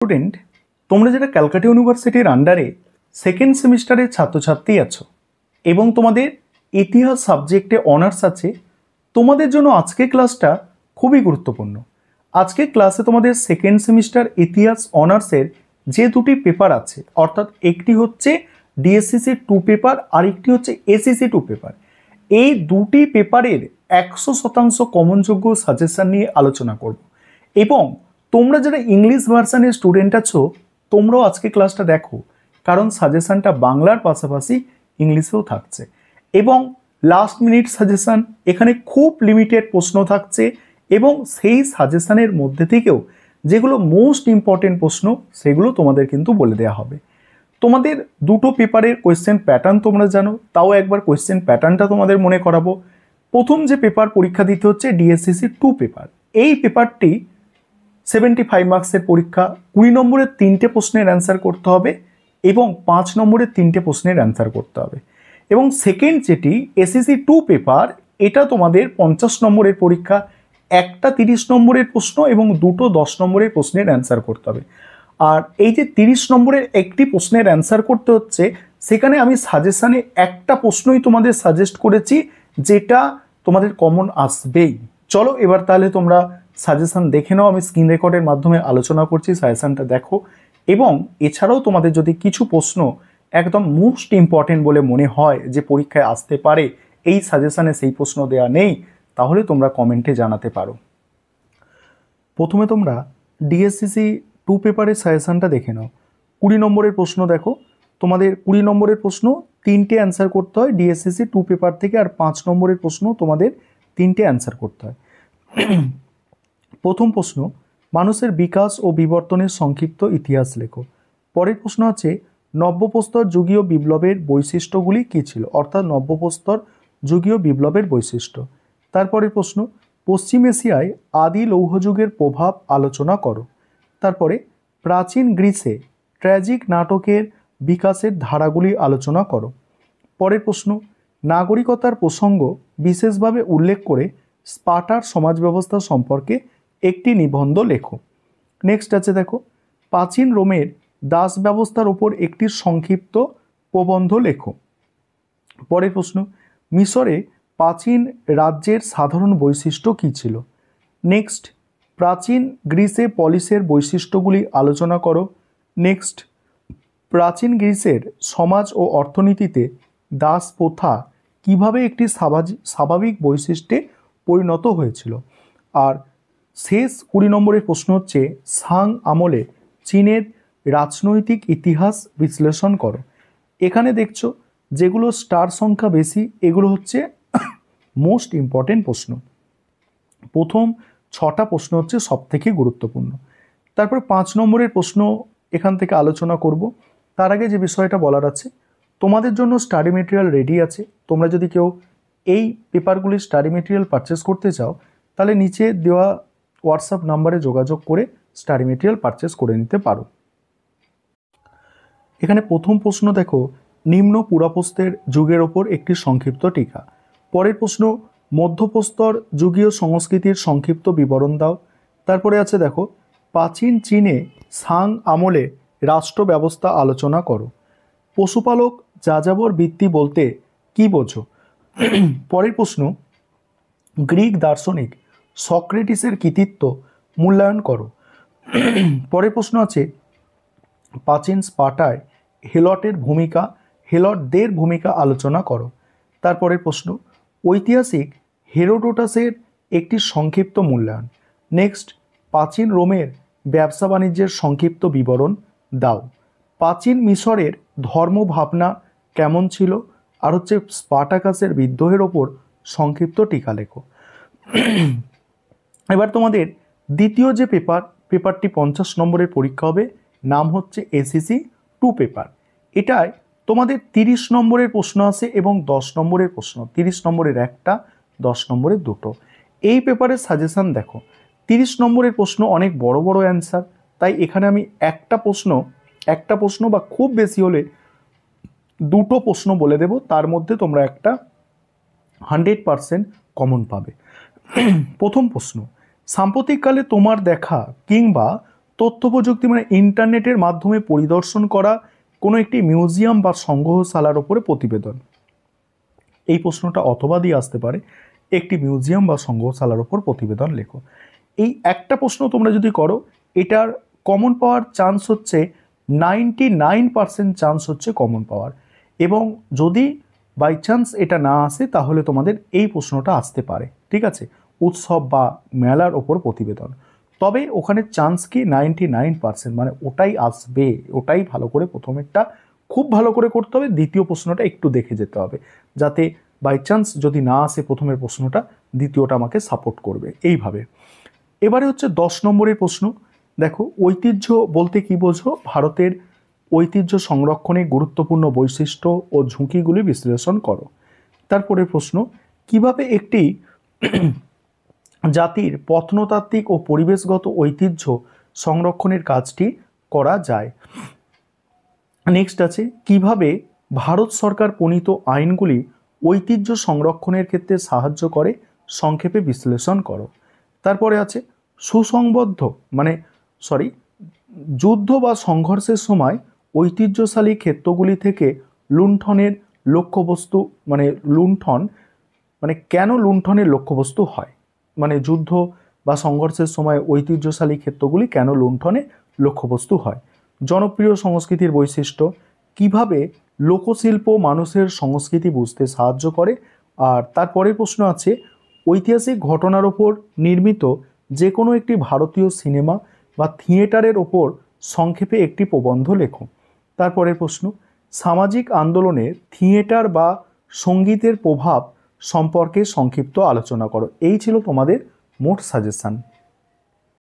Student, তোমরা যারা ক্যালকাটা ইউনিভার্সিটির আন্ডারে সেকেন্ড সেমিস্টারের ছাত্রছাত্রী আছো এবং তোমাদের ইতিহাস সাবজেক্টে অনার্স আছে, তোমাদের জন্য আজকের ক্লাসটা খুবই গুরুত্বপূর্ণ। আজকের ক্লাসে তোমাদের সেকেন্ড সেমিস্টার ইতিহাস অনার্সের যে দুটি পেপার আছে, অর্থাৎ একটি হচ্ছে ডিএসসিসি 2 পেপার আর একটি হচ্ছে এসিসি 2 পেপার, এই দুটি পেপারের 100% কমনযোগ্য সাজেশন নিয়ে আলোচনা করব। এবং তোমরা যারা ইংলিশ ভার্সানের স্টুডেন্ট আছো, তোমরাও আজকে ক্লাসটা দেখো, কারণ সাজেশনটা বাংলার পাশাপাশি ইংলিশেও থাকছে এবং লাস্ট মিনিট সাজেশন, এখানে খুব লিমিটেড প্রশ্ন থাকছে এবং সেই সাজেশনের মধ্যে থেকেও যেগুলো মোস্ট ইম্পর্টেন্ট প্রশ্ন সেগুলো তোমাদের কিন্তু বলে দেওয়া হবে। তোমাদের দুটো পেপারের কোয়েশ্চেন প্যাটার্ন তোমরা জানো, তাও একবার কোয়েশ্চেন প্যাটার্নটা তোমাদের মনে করাবো। প্রথম যে পেপার পরীক্ষা দিতে হচ্ছে ডিএসসিসি 2 পেপার, এই পেপারটি 75 মার্কসের পরীক্ষা, 20 নম্বরের 3টে প্রশ্নের অ্যান্সার করতে হবে এবং 5 নম্বরের 3টে প্রশ্নের অ্যান্সার করতে হবে। এবং সেকেন্ড যেটি এসিসি 2 পেপার, এটা তোমাদের 50 নম্বরের পরীক্ষা, একটা 30 নম্বরের প্রশ্ন এবং দুটো 10 নম্বরের প্রশ্নের অ্যান্সার করতে হবে। আর এই যে 30 নম্বরের একটি প্রশ্নের অ্যান্সার করতে হচ্ছে, সেখানে আমি সাজেশানে একটা প্রশ্নই তোমাদের সাজেস্ট করেছি যেটা তোমাদের কমন আসবেই। চলো এবার তাহলে তোমরা সাজেশন দেখে নাও, আমি স্ক্রিন রেকর্ডের মাধ্যমে আলোচনা করছি, সাজেশনটা দেখো। এবং এছাড়াও তোমাদের যদি কিছু প্রশ্ন একদম মোস্ট ইম্পর্টেন্ট বলে মনে হয় যে পরীক্ষায় আসতে পারে, এই সাজেশনে সেই প্রশ্ন দেওয়া নেই, তাহলে তোমরা কমেন্টে জানাতে পারো। প্রথমে তোমরা ডিএসসিসি 2 পেপারের সাজেশনটা দেখে নাও। 20 নম্বরের প্রশ্ন দেখো, তোমাদের 20 নম্বরের প্রশ্ন 3টে অ্যান্সার করতে হয় ডিএসসিসি 2 পেপার থেকে, আর 5 নম্বরের প্রশ্ন তোমাদের 3টে অ্যান্সার করতে হয়। প্রথম প্রশ্ন, মানুষের বিকাশ ও বিবর্তনের সংক্ষিপ্ত ইতিহাস লেখো। পরের প্রশ্ন আছে, নব্যপ্রস্তর যুগীয় বিপ্লবের বৈশিষ্ট্যগুলি কী ছিল, অর্থাৎ নব্যপ্রস্তর যুগীয় বিপ্লবের বৈশিষ্ট্য। তারপরের প্রশ্ন, পশ্চিম এশিয়ায় আদি লৌহযুগের প্রভাব আলোচনা করো। তারপরে প্রাচীন গ্রিসে ট্র্যাজিক নাটকের বিকাশের ধারাগুলি আলোচনা করো। পরের প্রশ্ন, নাগরিকতার প্রসঙ্গ বিশেষভাবে উল্লেখ করে স্পার্টার সমাজ ব্যবস্থা সম্পর্কে একটি নিবন্ধ লেখো। নেক্সট আছে দেখো, প্রাচীন রোমের দাস ব্যবস্থার উপর একটি সংক্ষিপ্ত প্রবন্ধ লেখো। পরের প্রশ্ন, মিশরে প্রাচীন রাজ্যের সাধারণ বৈশিষ্ট্য কী ছিল। নেক্সট, প্রাচীন গ্রিসে পলিসের বৈশিষ্ট্যগুলি আলোচনা করো। নেক্সট, প্রাচীন গ্রিসের সমাজ ও অর্থনীতিতে দাস প্রথা কীভাবে একটি স্বাভাবিক বৈশিষ্ট্যে পরিণত হয়েছিল। আর শেষ 20 নম্বরের প্রশ্ন হচ্ছে, সাং আমলে চীনের রাজনৈতিক ইতিহাস বিশ্লেষণ করো। এখানে দেখছো যেগুলো স্টার সংখ্যা বেশি, এগুলো হচ্ছে মোস্ট ইম্পর্টেন্ট প্রশ্ন। প্রথম 6টা প্রশ্ন হচ্ছে সব থেকে গুরুত্বপূর্ণ। তারপরে 5 নম্বরের প্রশ্ন এখান থেকে আলোচনা করব। তার আগে যে বিষয়টা বলার আছে, তোমাদের জন্য স্টাডি মেটেরিয়াল রেডি আছে। তোমরা যদি কেউ এই পেপারগুলির স্টাডি মেটেরিয়াল পারচেস করতে চাও, তাহলে নিচে দেওয়া হোয়াটসঅ্যাপ নাম্বারে যোগাযোগ করে স্টাডি মেটেরিয়াল পারচেস করে নিতে পারো। এখানে প্রথম প্রশ্ন দেখো, নিম্ন পুরাপ্রস্তর যুগের ওপর একটি সংক্ষিপ্ত টিকা। পরের প্রশ্ন, মধ্যপ্রস্তর যুগীয় সংস্কৃতির সংক্ষিপ্ত বিবরণ দাও। তারপরে আছে দেখো, প্রাচীন চীনে সাং আমলে রাষ্ট্র ব্যবস্থা আলোচনা করো। পশুপালক যাযাবর বৃত্তি বলতে কি বোঝো। পরের প্রশ্ন, গ্রিক দার্শনিক সক্রেটিসের কৃতিত্ব মূল্যায়ন করো। পরের প্রশ্ন আছে, প্রাচীন স্পার্টায় হেলটদের ভূমিকা আলোচনা করো। তারপরের প্রশ্ন, ঐতিহাসিক হেরোডোটাসের একটি সংক্ষিপ্ত মূল্যায়ন। নেক্সট, প্রাচীন রোমের ব্যবসা বাণিজ্যের সংক্ষিপ্ত বিবরণ দাও। প্রাচীন মিশরের ধর্মভাবনা কেমন ছিল, আর হচ্ছে স্পার্টাকাসের বিদ্রোহের ওপর সংক্ষিপ্ত টিকা লেখো। এবার তোমাদের দ্বিতীয় যে পেপারটি 50 নম্বরের পরীক্ষা হবে, নাম হচ্ছে এসিসি 2 পেপার। এটায় তোমাদের 30 নম্বরের প্রশ্ন আছে এবং 10 নম্বরের প্রশ্ন, 30 নম্বরের একটা, 10 নম্বরের দুটো। এই পেপারের সাজেশন দেখো, 30 নম্বরের প্রশ্ন অনেক বড় বড় অ্যান্সার, তাই এখানে আমি একটা প্রশ্ন বা খুব বেশি হলে দুটো প্রশ্ন বলে দেব, তার মধ্যে তোমরা একটা 100% কমন পাবে। প্রথম প্রশ্ন, সাম্প্রতিককালে তোমার দেখা কিংবা তথ্য প্রযুক্তি মানে ইন্টারনেটের মাধ্যমে পরিদর্শন করা কোনো একটি মিউজিয়াম বা সংগ্রহশালার ওপরে প্রতিবেদন। এই প্রশ্নটা অথবা দিয়ে আসতে পারে, একটি মিউজিয়াম বা সংগ্রহশালার ওপর প্রতিবেদন লেখো। এই একটা প্রশ্ন তোমরা যদি করো, এটার কমন পাওয়ার চান্স হচ্ছে 99% চান্স হচ্ছে কমন পাওয়ার। এবং যদি বাই চান্স এটা না আসে তাহলে তোমাদের এই প্রশ্নটা আসতে পারে, ঠিক আছে, উৎসব বা মেলার ওপর প্রতিবেদন। তবে ওখানে চান্স কি 99%, মানে ওটাই আসবে, ওটাই ভালো করে প্রথমেরটা খুব ভালো করে করতে হবে, দ্বিতীয় প্রশ্নটা একটু দেখে যেতে হবে, যাতে বাই চান্স যদি না আসে প্রথমের প্রশ্নটা, দ্বিতীয়টা আমাকে সাপোর্ট করবে এইভাবে। এবারে হচ্ছে 10 নম্বরের প্রশ্ন। দেখো, ঐতিহ্য বলতে কি বোঝো? ভারতের ঐতিহ্য সংরক্ষণে গুরুত্বপূর্ণ বৈশিষ্ট্য ও ঝুঁকিগুলি বিশ্লেষণ করো। তারপরে প্রশ্ন, কিভাবে একটি জাতির প্রত্নতাত্ত্বিক ও পরিবেশগত ঐতিহ্য সংরক্ষণের কাজটি করা যায়। নেক্সট আছে, কিভাবে ভারত সরকার প্রণীত আইনগুলি ঐতিহ্য সংরক্ষণের ক্ষেত্রে সাহায্য করে, সংক্ষেপে বিশ্লেষণ করো। তারপরে আছে, সুসংবদ্ধ মানে যুদ্ধ বা সংঘর্ষের সময় ঐতিহ্যশালী ক্ষেত্রগুলি থেকে লুণ্ঠনের লক্ষ্যবস্তু, মানে লুণ্ঠন মানে কেন লুণ্ঠনের লক্ষ্যবস্তু হয়, মানে যুদ্ধ বা সংঘর্ষের সময় ঐতিহ্যশালী ক্ষেত্রগুলি কেন লুণ্ঠনে লক্ষ্যবস্তু হয়। জনপ্রিয় সংস্কৃতির বৈশিষ্ট্য, কিভাবে লোকশিল্প মানুষের সংস্কৃতি বুঝতে সাহায্য করে। আর তারপরের প্রশ্ন আছে, ঐতিহাসিক ঘটনার ওপর নির্মিত যে কোনো একটি ভারতীয় সিনেমা বা থিয়েটারের ওপর সংক্ষেপে একটি প্রবন্ধ লেখো। তারপরের প্রশ্ন, সামাজিক আন্দোলনে থিয়েটার বা সঙ্গীতের প্রভাব সম্পর্কে সংক্ষিপ্ত আলোচনা করো। এই ছিল তোমাদের মোট সাজেশন।